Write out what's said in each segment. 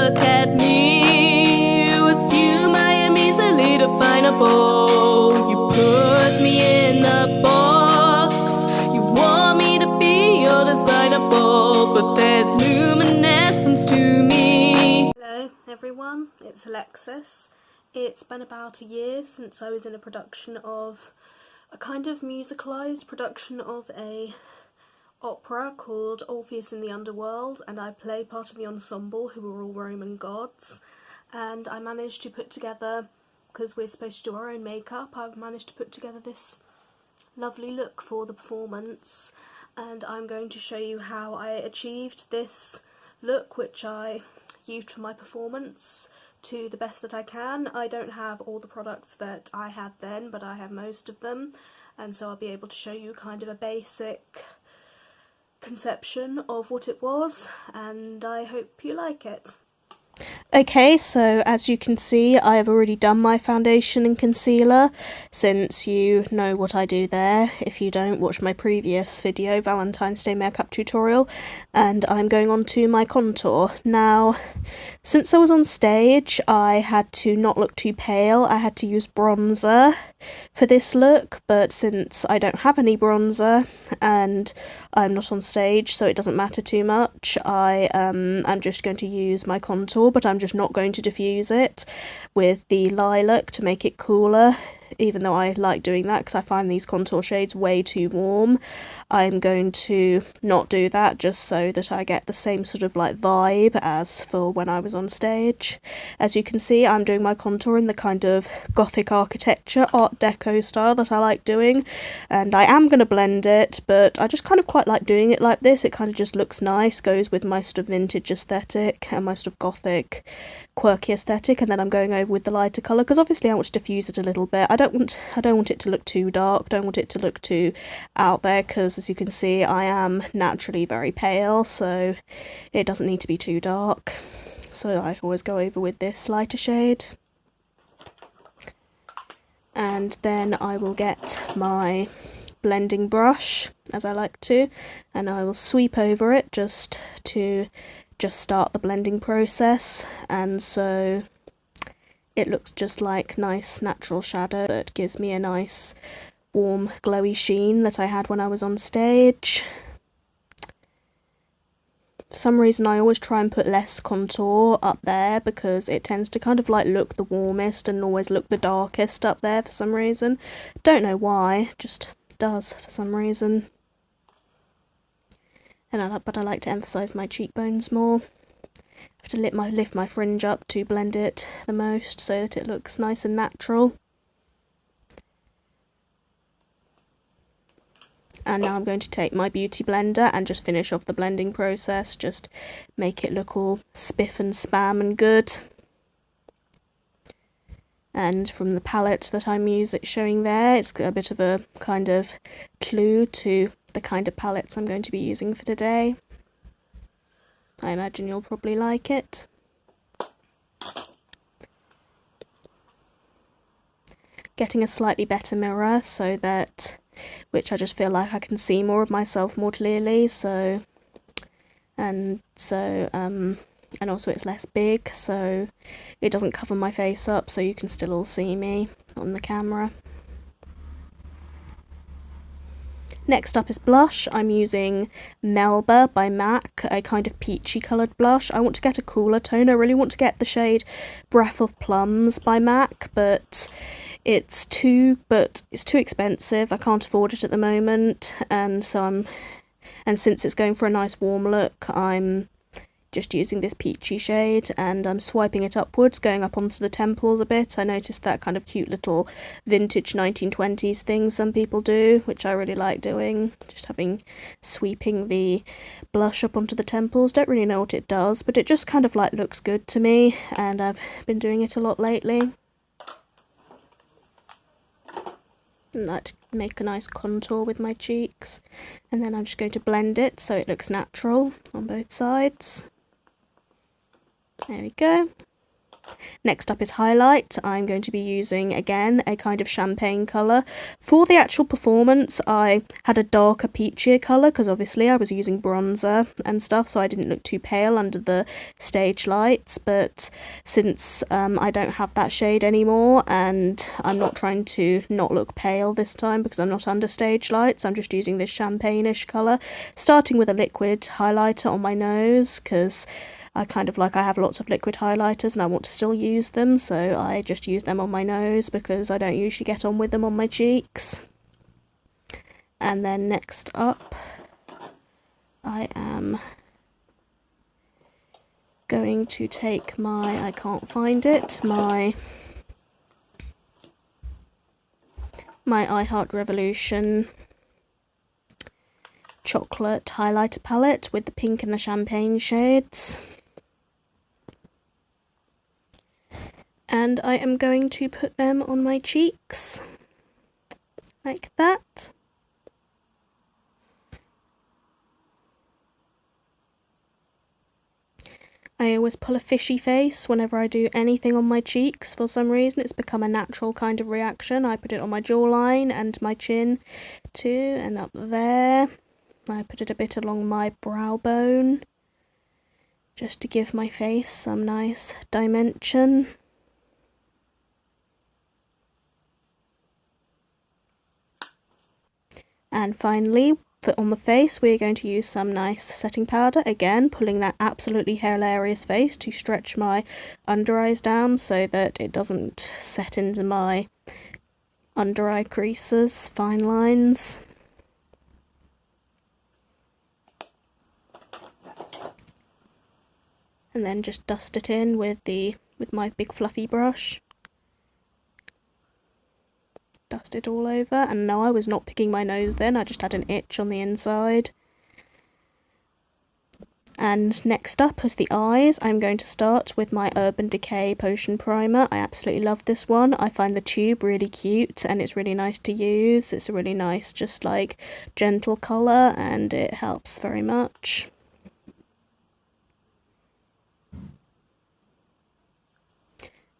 look at me, you assume I am easily definable. You put me in a box, you want me to be your designable, but there's luminescence to me. Hello everyone, it's Alexis. It's been about a year since I was in a production of a kind of musicalised production of a opera called Orpheus in the Underworld, and I played part of the ensemble who were all Roman gods, and I managed to put together, because we're supposed to do our own makeup, I've managed to put together this lovely look for the performance, and I'm going to show you how I achieved this look, which I used for my performance to the best that I can. I don't have all the products that I had then, but I have most of them, and so I'll be able to show you kind of a basic conception of what it was, and I hope you like it. Okay, so as you can see, I have already done my foundation and concealer, since you know what I do there. If you don't, watch my previous video, Valentine's Day makeup tutorial, and I'm going on to my contour. Now, since I was on stage, I had to not look too pale. I had to use bronzer for this look, but since I don't have any bronzer and I'm not on stage, so it doesn't matter too much, I'm just going to use my contour, but I'm just not going to diffuse it with the lilac to make it cooler, even though I like doing that because I find these contour shades way too warm. I'm going to not do that just so that I get the same sort of like vibe as for when I was on stage. As you can see, I'm doing my contour in the kind of gothic architecture, art deco style that I like doing, and I am going to blend it, but I just kind of quite like doing it like this. It kind of just looks nice, goes with my sort of vintage aesthetic and my sort of gothic quirky aesthetic, and then I'm going over with the lighter colour because obviously I want to diffuse it a little bit. I don't want it to look too dark, don't want it to look too out there, because as you can see I am naturally very pale, so it doesn't need to be too dark, so I always go over with this lighter shade. And then I will get my blending brush, as I like to, and I will sweep over it just to start the blending process, and so it looks just like nice natural shadow that gives me a nice warm glowy sheen that I had when I was on stage. For some reason I always try and put less contour up there because it tends to kind of like look the warmest and always look the darkest up there for some reason. Don't know why, just does for some reason. But I like to emphasise my cheekbones more. I have to lift my fringe up to blend it the most so that it looks nice and natural. And now I'm going to take my beauty blender and just finish off the blending process, just make it look all spiff and spam and good. And from the palette that I'm showing there, it's got a bit of a kind of clue to the kind of palettes I'm going to be using for today. I imagine you'll probably like it. Getting a slightly better mirror so that, which I just feel like I can see more of myself more clearly, and also it's less big, so it doesn't cover my face up, so you can still all see me on the camera. Next up is blush. I'm using Melba by MAC, a kind of peachy coloured blush. I want to get a cooler tone. I really want to get the shade Breath of Plums by MAC, but it's too expensive. I can't afford it at the moment, and since it's going for a nice warm look, I'm just using this peachy shade, and I'm swiping it upwards, going up onto the temples a bit. I noticed that kind of cute little vintage 1920s thing some people do, which I really like doing, just sweeping the blush up onto the temples. Don't really know what it does, but it just kind of like looks good to me, and I've been doing it a lot lately. I like to make a nice contour with my cheeks, and then I'm just going to blend it so it looks natural on both sides. There we go. Next up is highlight. I'm going to be using, again, a kind of champagne colour. For the actual performance, I had a darker peachier colour, because obviously I was using bronzer and stuff, so I didn't look too pale under the stage lights, but since I don't have that shade anymore, and I'm not trying to not look pale this time, because I'm not under stage lights, I'm just using this champagne-ish colour, starting with a liquid highlighter on my nose, because I have lots of liquid highlighters and I want to still use them, so I just use them on my nose because I don't usually get on with them on my cheeks. And then next up, I am going to take my, I can't find it, my XXRevolution chocolate highlighter palette with the pink and the champagne shades. And I am going to put them on my cheeks, like that. I always pull a fishy face whenever I do anything on my cheeks. For some reason, it's become a natural kind of reaction. I put it on my jawline and my chin too, and up there. I put it a bit along my brow bone, just to give my face some nice dimension. And finally, on the face, we're going to use some nice setting powder, again pulling that absolutely hilarious face to stretch my under eyes down so that it doesn't set into my under eye creases, fine lines. And then just dust it in with my big fluffy brush. Dust it all over, and no, I was not picking my nose then, I just had an itch on the inside. And next up is the eyes. I'm going to start with my Urban Decay Potion Primer. I absolutely love this one. I find the tube really cute and it's really nice to use. It's a really nice, just like, gentle colour, and it helps very much.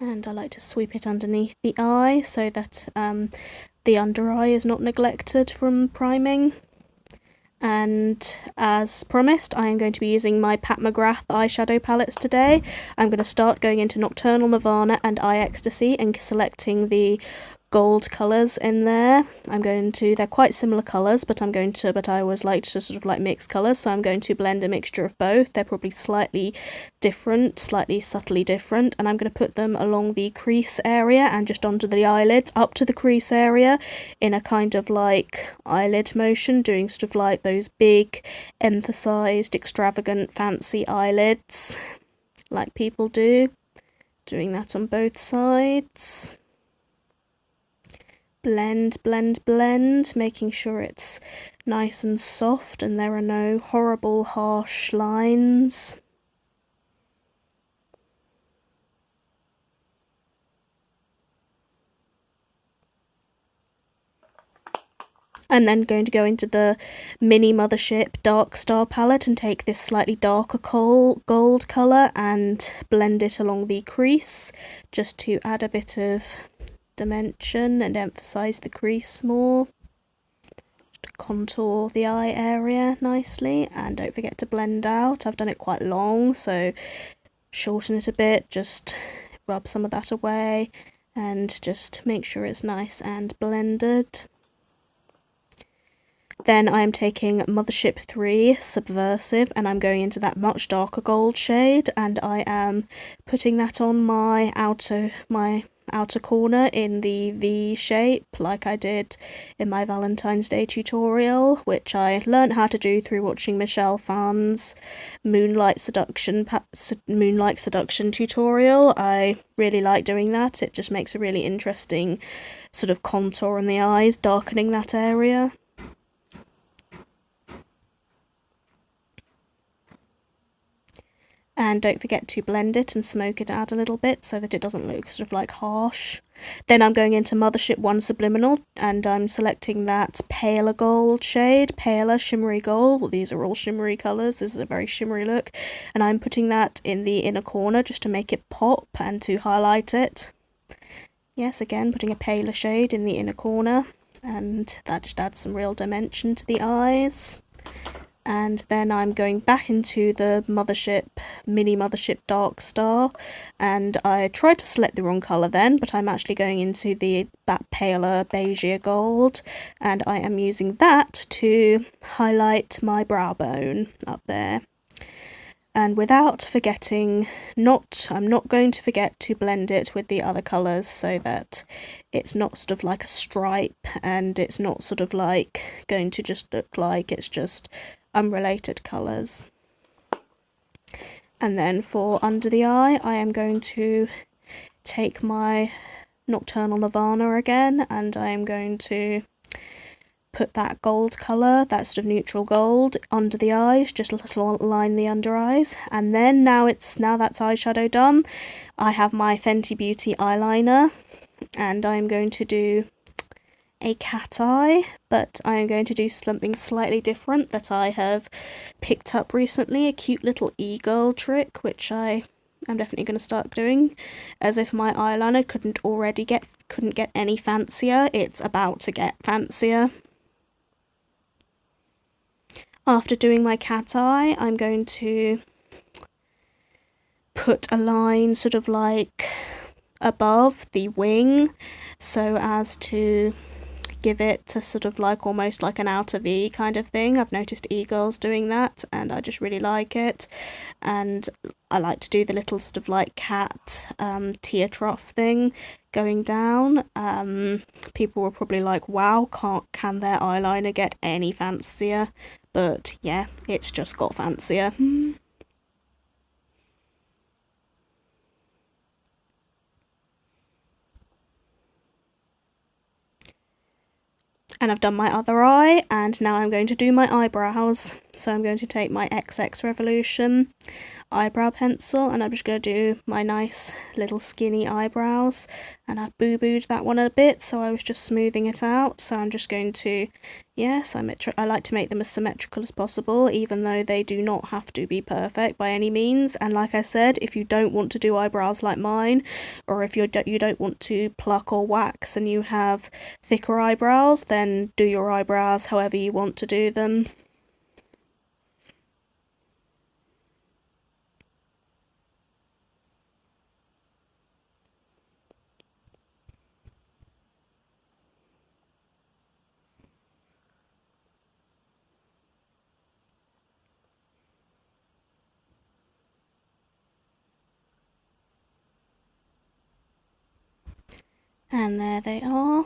And I like to sweep it underneath the eye so that the under eye is not neglected from priming. And as promised, I am going to be using my Mcgrath eyeshadow palettes today. I'm going to start going into Nocturnal, Nirvana and Ecstasy and selecting the gold colours in there. They're quite similar colours, but I always like to sort of like mix colours, so I'm going to blend a mixture of both. They're probably slightly different, slightly subtly different, and I'm going to put them along the crease area and just onto the eyelids, up to the crease area, in a kind of like eyelid motion, doing sort of like those big, emphasised, extravagant, fancy eyelids, like people do. Doing that on both sides. Blend, blend, blend, making sure it's nice and soft and there are no horrible, harsh lines. And then going to go into the mini Mothership Dark Star palette and take this slightly darker gold colour and blend it along the crease, just to add a bit of dimension and emphasise the crease more, to contour the eye area nicely. And don't forget to blend out. I've done it quite long, so shorten it a bit, just rub some of that away and just make sure it's nice and blended. Then I am taking Mothership 3 Subversive and I'm going into that much darker gold shade, and I am putting that on my outer corner in the V shape, like I did in my Valentine's Day tutorial, which I learnt how to do through watching Michelle Phan's Moonlight Seduction tutorial. I really like doing that. It just makes a really interesting sort of contour on the eyes, darkening that area. And don't forget to blend it and smoke it out a little bit so that it doesn't look sort of like harsh. Then I'm going into Mothership 1 Subliminal, and I'm selecting that paler gold shade, paler shimmery gold. Well, these are all shimmery colours, this is a very shimmery look, and I'm putting that in the inner corner just to make it pop and to highlight it. Yes, again, putting a paler shade in the inner corner, and that just adds some real dimension to the eyes. And then I'm going back into the Mothership, Mini Mothership Dark Star, and I tried to select the wrong colour then, but I'm actually going into that paler beigeier gold, and I am using that to highlight my brow bone up there. And without forgetting, I'm not going to forget to blend it with the other colours so that it's not sort of like a stripe, and it's not sort of like going to just look like it's just unrelated colours. And then for under the eye, I am going to take my Nocturnal Nirvana again, and I am going to put that gold colour, that sort of neutral gold, under the eyes, just to line the under eyes. And then now that's eyeshadow done, I have my Fenty Beauty eyeliner, and I'm going to do a cat eye, but I am going to do something slightly different that I have picked up recently, a cute little e-girl trick, which I am definitely going to start doing. As if my eyeliner couldn't get any fancier, it's about to get fancier. After doing my cat eye, I'm going to put a line sort of like above the wing, so as to give it to sort of like almost like an outer V kind of thing. I've noticed e-girls doing that, and I just really like it. And I like to do the little sort of like cat tear trough thing going down. People were probably like, wow, can their eyeliner get any fancier? But yeah, it's just got fancier. And I've done my other eye, and now I'm going to do my eyebrows. So I'm going to take my XXRevolution eyebrow pencil, and I'm just going to do my nice little skinny eyebrows. And I've boo-booed that one a bit, so I was just smoothing it out. So I'm just going to, yes, I like to make them as symmetrical as possible, even though they do not have to be perfect by any means. And like I said, if you don't want to do eyebrows like mine, or if you don't want to pluck or wax and you have thicker eyebrows, then do your eyebrows however you want to do them. And there they are.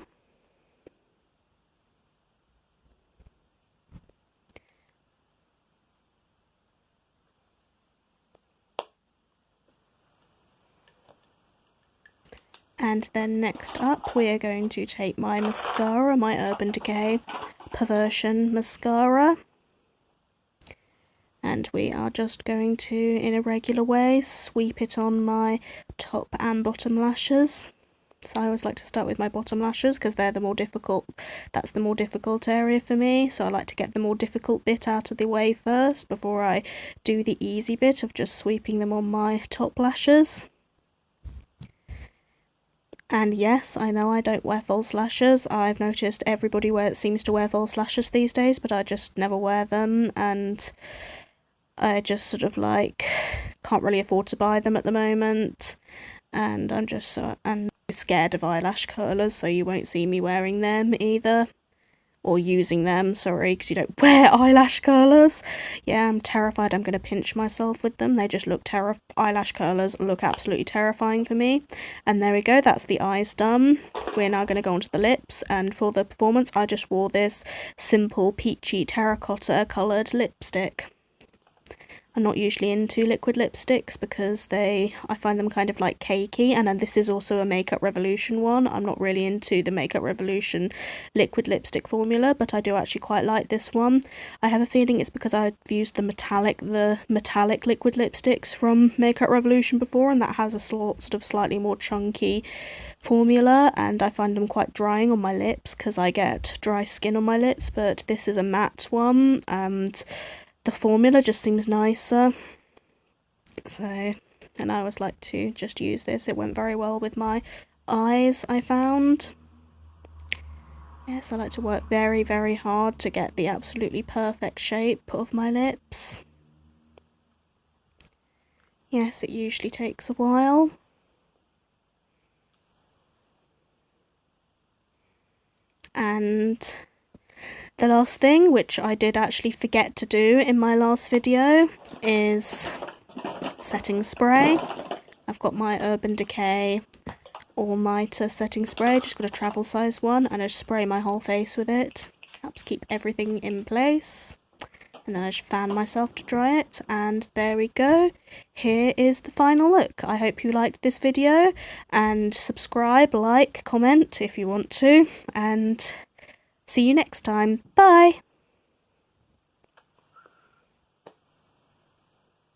And then next up we are going to take my mascara, my Urban Decay Perversion mascara. And we are just going to, in a regular way, sweep it on my top and bottom lashes. So I always like to start with my bottom lashes because they're the more difficult, that's the more difficult area for me. So I like to get the more difficult bit out of the way first before I do the easy bit of just sweeping them on my top lashes. And yes, I know I don't wear false lashes. I've noticed everybody seems to wear false lashes these days, but I just never wear them, and I just sort of like can't really afford to buy them at the moment, and I'm just scared of eyelash curlers, so you won't see me wearing them either. Or using them, sorry, because you don't wear eyelash curlers. Yeah, I'm terrified I'm going to pinch myself with them. They just look eyelash curlers look absolutely terrifying for me. And there we go, that's the eyes done. We're now going to go on to the lips, and for the performance I just wore this simple peachy terracotta coloured lipstick. I'm not usually into liquid lipsticks because I find them kind of like cakey, and then this is also a Makeup Revolution one. I'm not really into the Makeup Revolution liquid lipstick formula, but I do actually quite like this one. I have a feeling it's because I've used the metallic liquid lipsticks from Makeup Revolution before, and that has a sort of slightly more chunky formula, and I find them quite drying on my lips because I get dry skin on my lips, but this is a matte one and the formula just seems nicer, so, and I always like to just use this. It went very well with my eyes, I found. Yes, I like to work very, very hard to get the absolutely perfect shape of my lips. Yes, it usually takes a while. And the last thing, which I did actually forget to do in my last video, is setting spray. I've got my Urban Decay All-Nighter setting spray, just got a travel size one, and I just spray my whole face with it. Helps keep everything in place. And then I just fan myself to dry it, and there we go. Here is the final look. I hope you liked this video, and subscribe, like, comment if you want to, and see you next time. Bye!